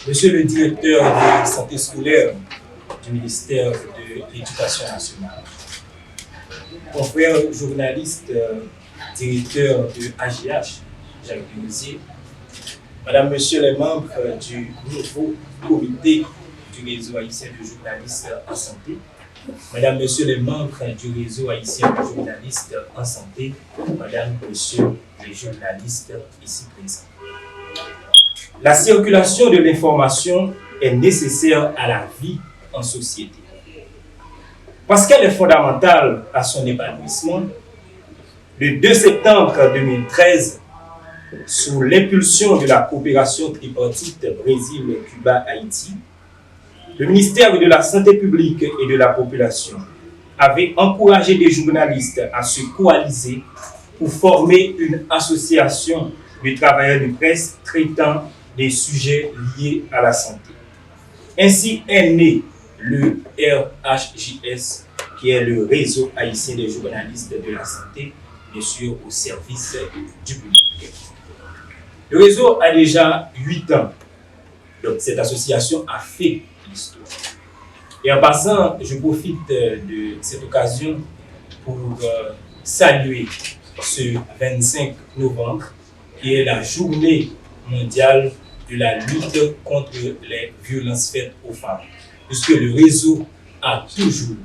Monsieur le directeur de santé scolaire du ministère de l'Éducation nationale, confrères journalistes, directeur de AGH, Jacques Denuzier, Madame, Monsieur les membres du nouveau comité du réseau haïtien de journalistes en santé, Madame, Monsieur les membres du réseau haïtien de journalistes en santé, Madame, Monsieur les journalistes ici présents. La circulation de l'information est nécessaire à la vie en société. Parce qu'elle est fondamentale à son épanouissement, le 2 septembre 2013, sous l'impulsion de la coopération tripartite Brésil-Cuba-Haïti, le ministère de la Santé publique et de la Population avait encouragé des journalistes à se coaliser pour former une association de travailleurs de presse traitant des sujets liés à la santé. Ainsi est né le RHJS, qui est le réseau haïtien des journalistes de la santé, bien sûr au service du public. Le réseau a déjà 8 ans, donc cette association a fait l'histoire. Et en passant, je profite de cette occasion pour saluer ce 25 novembre, qui est la journée mondiale de la lutte contre les violences faites aux femmes, puisque le réseau a toujours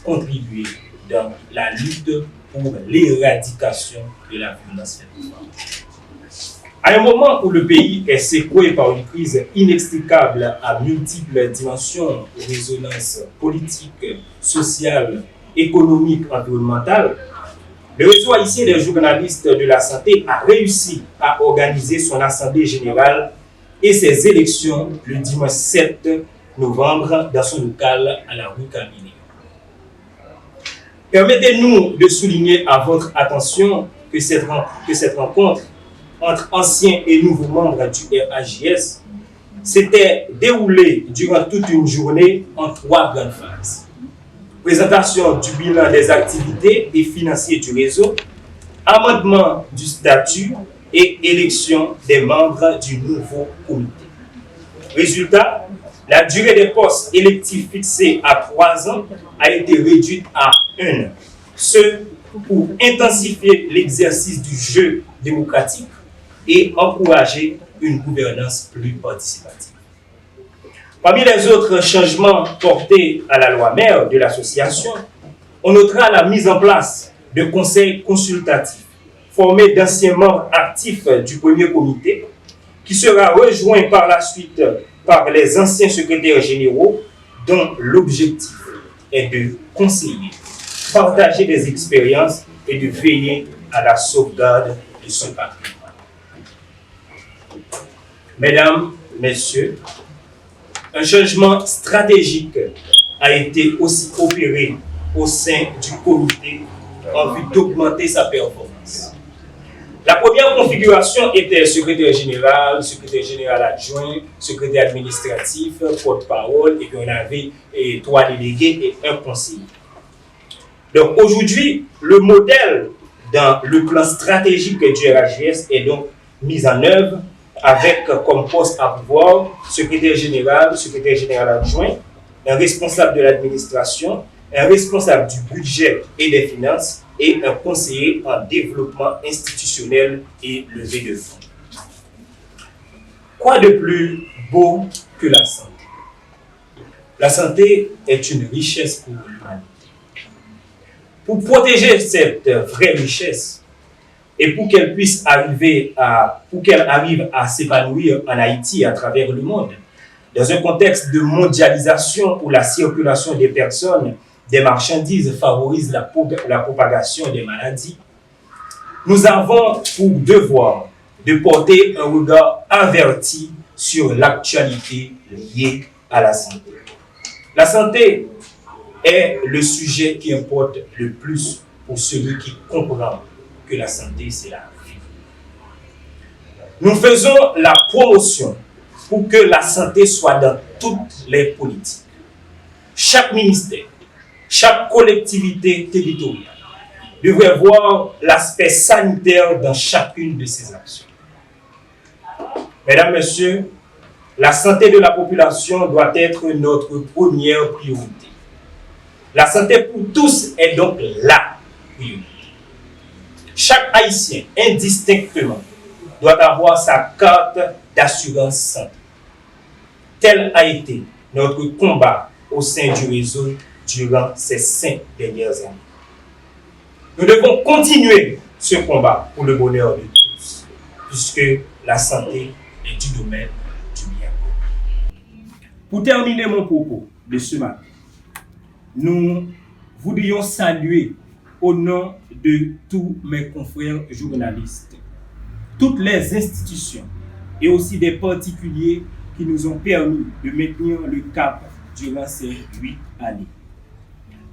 contribué dans la lutte pour l'éradication de la violence faite aux femmes. À un moment où le pays est secoué par une crise inextricable à multiples dimensions, aux résonances politiques, sociales, économiques, environnementales, le réseau haïtien des journalistes de la santé a réussi à organiser son assemblée générale et ses élections le dimanche 7 novembre dans son local à la rue Camille. Permettez-nous de souligner à votre attention que cette rencontre entre anciens et nouveaux membres du RHJS s'était déroulée durant toute une journée en 3 grandes phases. Présentation du bilan des activités et financiers du réseau, amendement du statut et élection des membres du nouveau comité. Résultat, la durée des postes électifs fixés à 3 ans a été réduite à 1 an. Ce pour intensifier l'exercice du jeu démocratique et encourager une gouvernance plus participative. Parmi les autres changements portés à la loi mère de l'association, on notera la mise en place de conseils consultatifs formés d'anciens membres actifs du premier comité, qui sera rejoint par la suite par les anciens secrétaires généraux, dont l'objectif est de conseiller, partager des expériences et de veiller à la sauvegarde de ce patrimoine. Mesdames, Messieurs, un changement stratégique a été aussi opéré au sein du comité en vue d'augmenter sa performance. La première configuration était secrétaire général adjoint, secrétaire administratif, porte-parole, et puis on avait 3 délégués et 1 conseiller. Donc aujourd'hui, le modèle dans le plan stratégique du RHJS est donc mis en œuvre avec comme poste à pouvoir secrétaire général adjoint, un responsable de l'administration, un responsable du budget et des finances et un conseiller en développement institutionnel et levée de fonds. Quoi de plus beau que la santé? La santé est une richesse pour l'humanité. Pour protéger cette vraie richesse, et pour qu'elle arrive à s'épanouir en Haïti et à travers le monde, dans un contexte de mondialisation où la circulation des personnes, des marchandises favorise la propagation des maladies, nous avons pour devoir de porter un regard averti sur l'actualité liée à la santé. La santé est le sujet qui importe le plus pour celui qui comprend que la santé, c'est la vie. Nous faisons la promotion pour que la santé soit dans toutes les politiques. Chaque ministère, chaque collectivité territoriale devrait voir l'aspect sanitaire dans chacune de ses actions. Mesdames, Messieurs, La santé de la population doit être notre première priorité. La santé pour tous est donc la priorité. Chaque Haïtien, indistinctement, doit avoir sa carte d'assurance santé. Tel a été notre combat au sein du réseau durant ces 5 dernières années. Nous devons continuer ce combat pour le bonheur de tous, puisque la santé est du domaine du bien commun. Pour terminer mon propos de ce matin, nous voudrions saluer au nom de tous mes confrères journalistes, toutes les institutions et aussi des particuliers qui nous ont permis de maintenir le cap durant ces 8 années.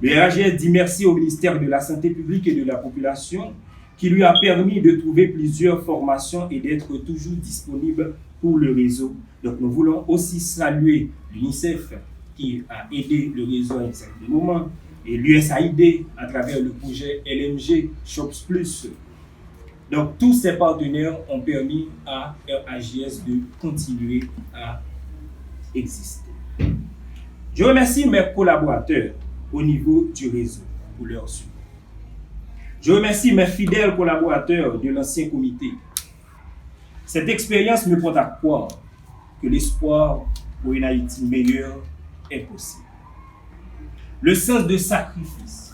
Le RAGS dit merci au ministère de la Santé publique et de la Population qui lui a permis de trouver plusieurs formations et d'être toujours disponible pour le réseau. Donc nous voulons aussi saluer l'UNICEF qui a aidé le réseau à un certain moment et l'USAID à travers le projet LMG Shops Plus. Donc tous ces partenaires ont permis à RAGS de continuer à exister. Je remercie mes collaborateurs au niveau du réseau pour leur support. Je remercie mes fidèles collaborateurs de l'ancien comité. Cette expérience me porte à croire que l'espoir pour une Haïti meilleure est possible. Le sens de sacrifice,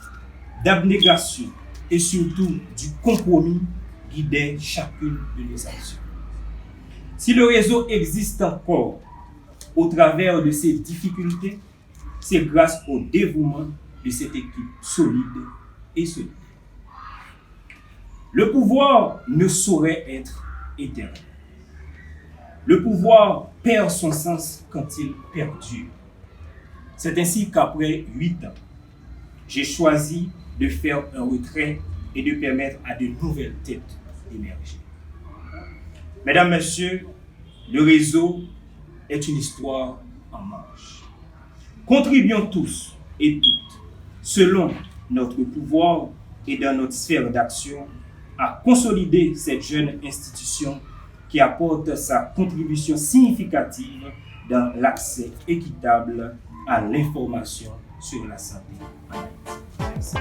d'abnégation et surtout du compromis guidait chacune de nos actions. Si le réseau existe encore au travers de ces difficultés, c'est grâce au dévouement de cette équipe solide et solide. Le pouvoir ne saurait être éternel. Le pouvoir perd son sens quand il perdure. C'est ainsi qu'après 8 ans, j'ai choisi de faire un retrait et de permettre à de nouvelles têtes d'émerger. Mesdames, Messieurs, le réseau est une histoire en marche. Contribuons tous et toutes, selon notre pouvoir et dans notre sphère d'action, à consolider cette jeune institution qui apporte sa contribution significative dans l'accès équitable à l'information sur la santé. Merci.